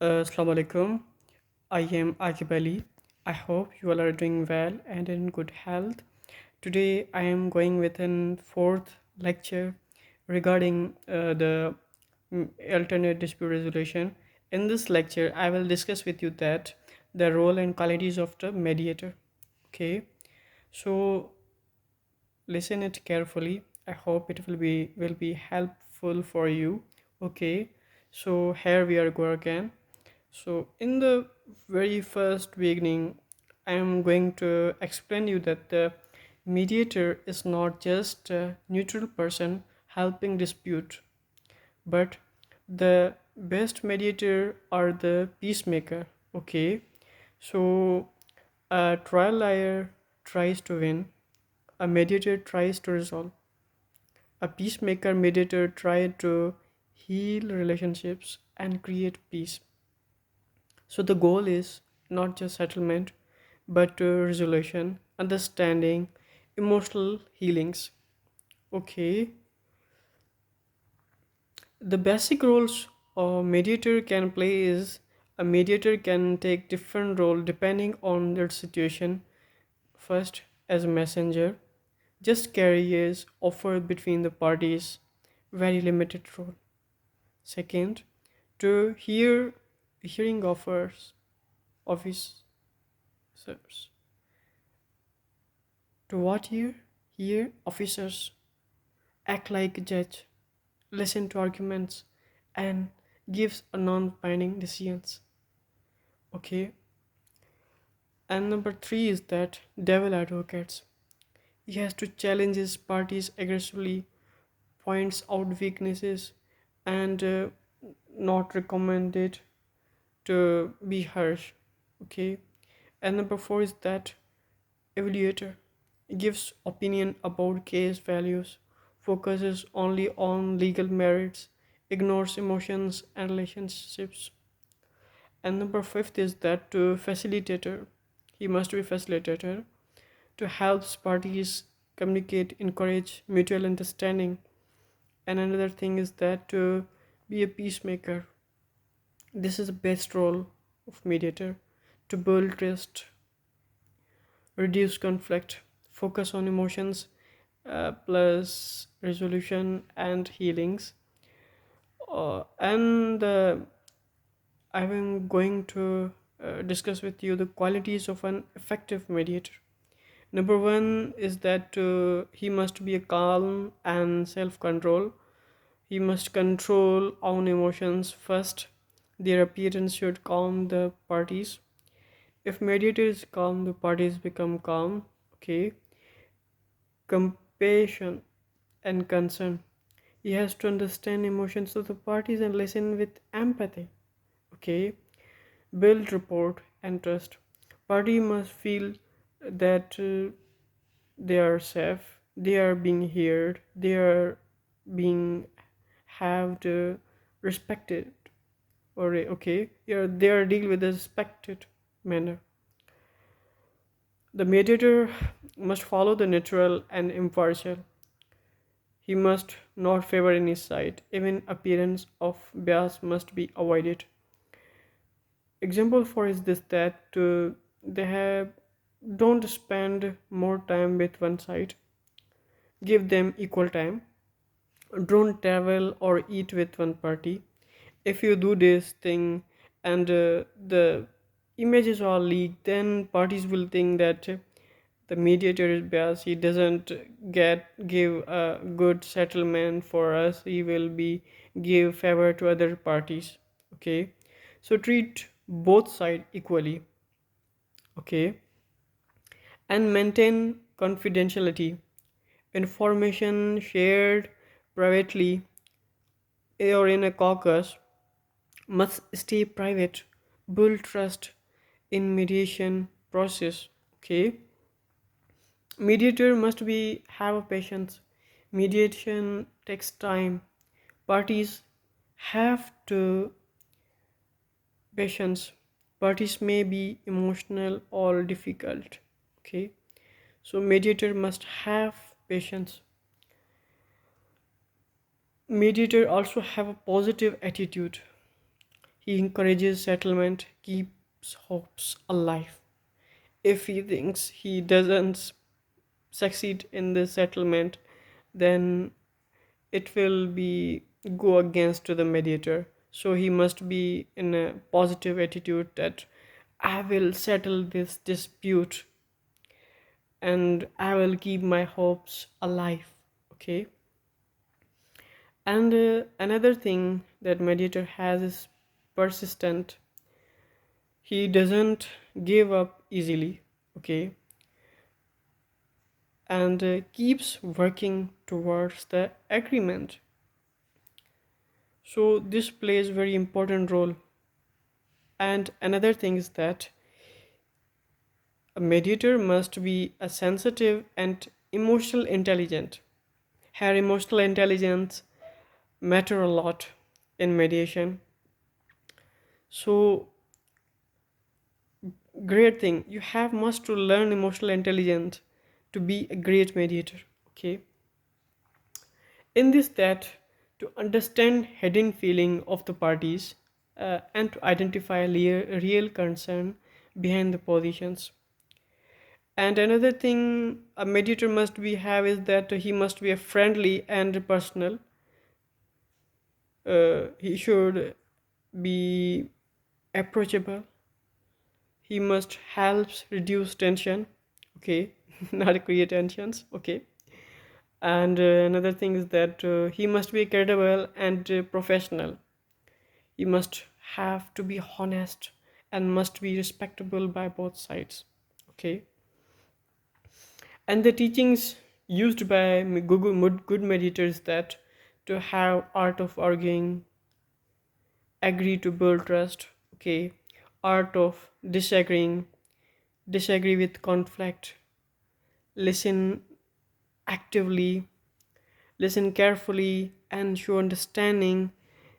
Assalamu alaikum. I am Aqib. I hope you all are doing well and in good health. Today I am going with an fourth lecture regarding the alternate dispute resolution. In this lecture, I will discuss with you that the role and qualities of the mediator. Okay, so listen it carefully. I hope it will be helpful for you. Okay, so here we are go again. So, in the very first beginning, I am going to explain you that the mediator is not just a neutral person helping dispute, but the best mediator are the peacemaker. Okay, so a trial lawyer tries to win, a mediator tries to resolve, a peacemaker mediator tries to heal relationships and create peace. So the goal is not just settlement, but resolution, understanding, emotional healings. Okay, the basic roles a mediator can play is a mediator can take different role depending on their situation. First, as a messenger, just carriers offer between the parties, very limited role. Second, to hearing offers officers. To what here officers act like a judge, listen to arguments, and gives a non-binding decisions. Okay. And number three is that devil advocates. He has to challenge his parties aggressively, points out weaknesses, and not recommended to be harsh. Okay. And number four is that evaluator gives opinion about case values, focuses only on legal merits, ignores emotions and relationships. And number fifth is that to facilitator, he must be facilitator to help parties communicate, encourage mutual understanding. And another thing is that to be a peacemaker. This is the best role of mediator to build trust, reduce conflict, focus on emotions, plus resolution and healings. And I'm going to discuss with you the qualities of an effective mediator. Number one is that he must be a calm and self-control. He must control own emotions first. Their appearance should calm the parties. If mediator is calm, the parties become calm. Okay. Compassion and concern. He has to understand emotions of the parties and listen with empathy. Okay. Build rapport and trust. Party must feel that they are safe, they are being heard, they are being have respected, or okay, yeah, they are deal with a respected manner. The mediator must follow the natural and impartial. He must not favor any side. Even appearance of bias must be avoided. Example for is this that they have don't spend more time with one side. Give them equal time. Don't travel or eat with one party. If you do this thing and the images are leaked, then parties will think that the mediator is biased. He doesn't get give a good settlement for us. He will be give favor to other parties. Okay, so treat both side equally. Okay, and maintain confidentiality. Information shared privately or in a caucus must stay private. Build trust in mediation process. Okay, mediator must be have a patience. Mediation takes time. Parties have to patience. Parties may be emotional or difficult. Okay, so mediator must have patience. Mediator also have a positive attitude. He encourages settlement, keeps hopes alive. If he thinks he doesn't succeed in this settlement, then it will be go against to the mediator. So he must be in a positive attitude that I will settle this dispute and I will keep my hopes alive. Okay. And another thing that mediator has is persistent. He doesn't give up easily. Okay. And keeps working towards the agreement. So this plays very important role. And another thing is that a mediator must be a sensitive and emotional intelligent. Her emotional intelligence matter a lot in mediation. So great thing, you have must to learn emotional intelligence to be a great mediator. Okay. In this that to understand hidden feeling of the parties and to identify real concern behind the positions. And another thing a mediator must be have is that he must be a friendly and personal. He should be approachable. He must helps reduce tension. Okay, not create tensions. Okay. And another thing is that he must be credible and professional. He must have to be honest and must be respectable by both sides. Okay. And the teachings used by good mediators that to have art of arguing, agree to build trust. Okay. Art of disagreeing, disagree with conflict, listen actively, listen carefully and show understanding,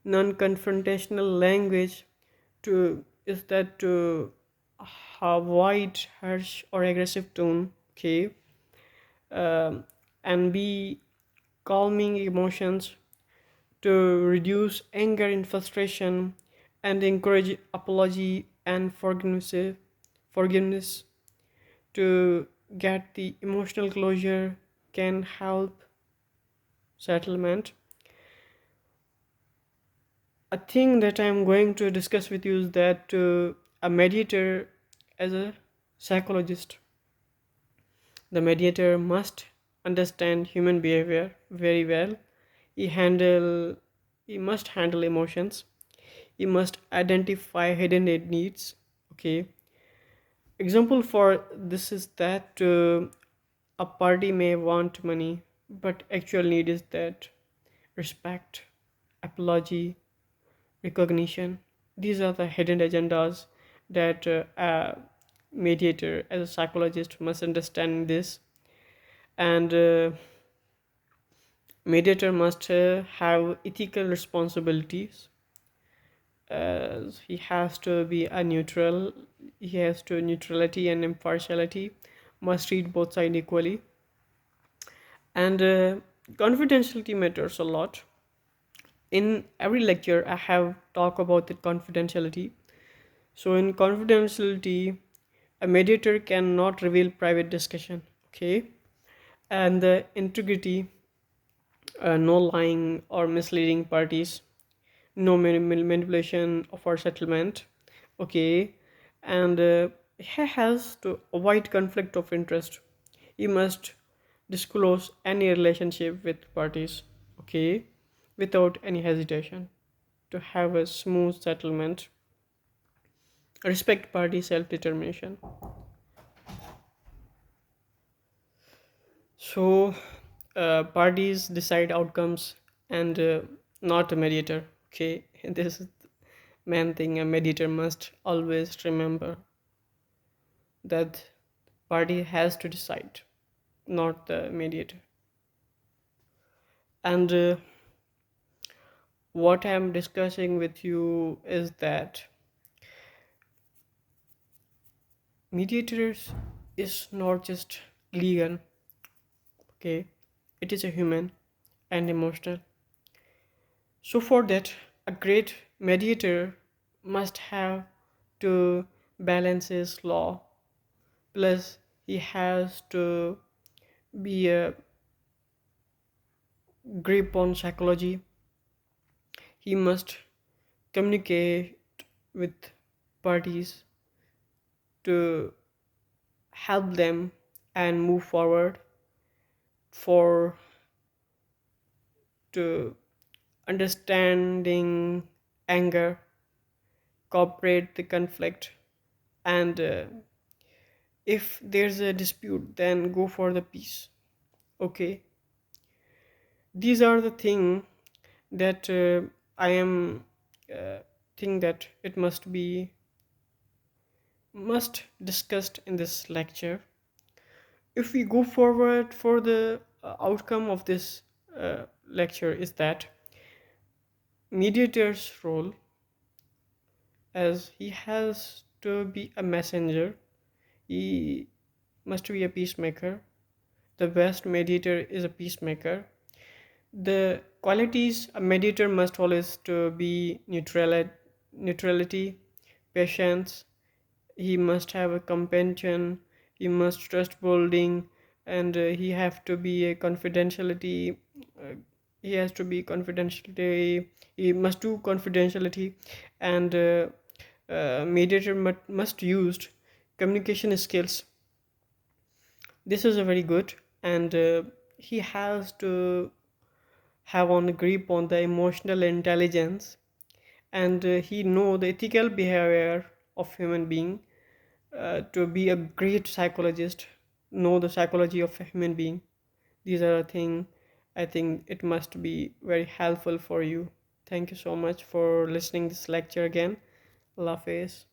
non-confrontational language to is that to avoid harsh or aggressive tone. Okay. um, and be calming emotions to reduce anger and frustration and encourage apology and forgiveness to get the emotional closure can help settlement. A thing that I'm going to discuss with you is that a mediator as a psychologist, the mediator must understand human behavior very well. he handle he must handle emotions. He must identify hidden needs. Okay. Example for this is that a party may want money but actual need is that respect, apology, recognition. These are the hidden agendas that a mediator as a psychologist must understand this. And mediator must have ethical responsibilities. He has to be a neutral. He has to neutrality and impartiality must treat both sides equally. And confidentiality matters a lot. In every lecture I have talked about the confidentiality. So in confidentiality, a mediator cannot reveal private discussion. Okay. And the integrity, no lying or misleading parties, no manipulation of our settlement. Okay. And he has to avoid conflict of interest. He must disclose any relationship with parties. Okay. Without any hesitation to have a smooth settlement. Respect party self-determination. So parties decide outcomes and not a mediator. Okay. This is the main thing a mediator must always remember, that party has to decide, not the mediator. And what I'm discussing with you is that mediators is not just legal. Okay. It is a human and emotional. So for that, a great mediator must have to balance his law, plus he has to be a grip on psychology. He must communicate with parties to help them and move forward, for to understanding anger, cooperate the conflict, and if there's a dispute, then go for the peace. Okay, these are the thing that I am think that it must discussed in this lecture. If we go forward for the outcome of this lecture is that mediator's role, as he has to be a messenger, he must be a peacemaker. The best mediator is a peacemaker. The qualities a mediator must always to be neutrality, patience. He must have a compassion. He must trust building, and he have to be a confidentiality. Uh, he has to be confidentiality. He must do confidentiality, and mediator must use communication skills. This is a very good, and he has to have on a grip on the emotional intelligence, and he know the ethical behavior of human being, to be a great psychologist, know the psychology of a human being. These are a thing I think it must be very helpful for you. Thank you so much for listening this lecture again. Allah Hafiz.